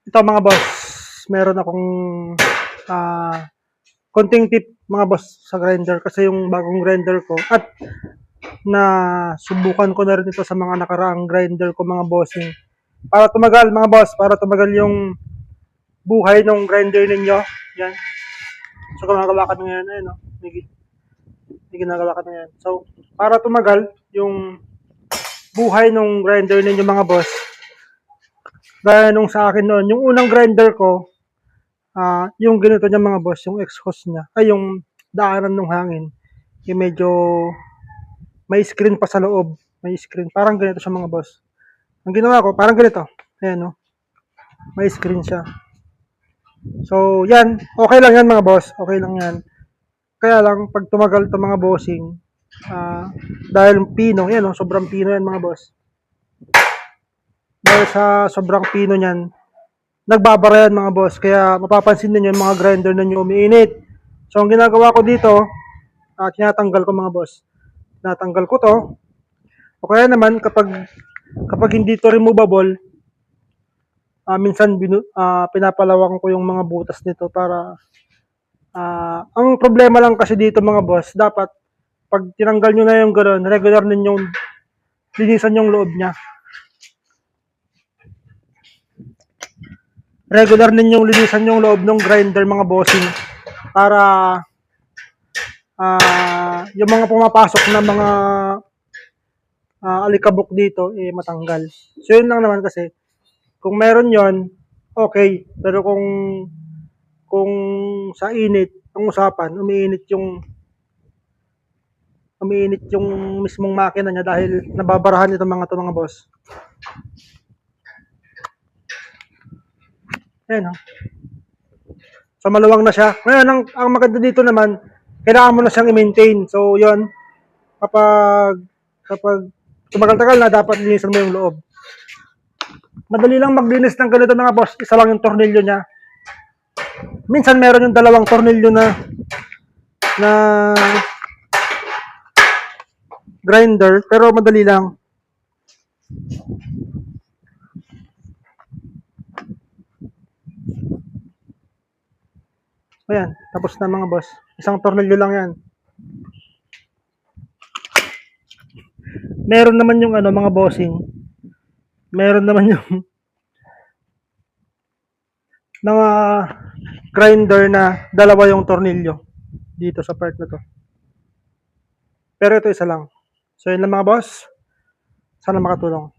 Ito mga boss, meron akong ah, konting tip mga boss sa grinder kasi yung bagong grinder ko at na subukan ko na rin ito sa mga nakaraang grinder ko mga bossing. Para tumagal mga boss, para tumagal yung buhay ng grinder ninyo. Yan. So gumagawa kami ngayon, ayun, no? May ginagawa kami ngayon. So, para tumagal yung buhay ng grinder ninyo mga boss, gaya nung sa akin noon, yung unang grinder ko, yung ganito niya mga boss, yung exhaust niya, ay yung daanan ng hangin, yung medyo may screen pa sa loob, may screen, parang ganito siya mga boss. Ang ginawa ko, parang ganito, ayan no, may screen siya. So, yan, okay lang yan mga boss, okay lang yan. Kaya lang, pag tumagal to mga bossing, dahil pino, yan no, sobrang pino yan mga boss. Dahil sa sobrang pino niyan, nagbabara yan mga boss. Kaya mapapansin ninyo yung mga grinder ninyo umiinit. So, ang ginagawa ko dito, tinatanggal ko mga boss. Tinatanggal ko to. O kaya naman, kapag hindi to removable, minsan pinapalawang ko yung mga butas nito para ang problema lang kasi dito mga boss, dapat pag tinanggal nyo na yung gano'n, regular ninyong linisan yung loob niya. Regular ninyong linisan yung loob ng grinder mga bossing para yung mga pumapasok na mga alikabok dito matanggal. So yun lang naman kasi kung meron yon okay, pero kung sa init ang usapan, umiinit yung mismong makina niya dahil nababarahan itong mga to mga boss. Ayan, so maluwang na siya. Ngayon, ang maganda dito naman, kailangan mo na siyang i-maintain. So, yon kapag tumagal-tagal na, dapat linisan mo yung loob. Madali lang maglinis ng ganito mga boss. Isa lang yung tornilyo niya. Minsan meron yung dalawang tornilyo na grinder, pero madali lang. Ayan, tapos na mga boss. Isang tornilyo lang yan. Meron naman yung mga bossing. Meron naman yung mga grinder na dalawa yung tornilyo dito sa part na to. Pero ito isa lang. So yun lang mga boss. Sana makatulong.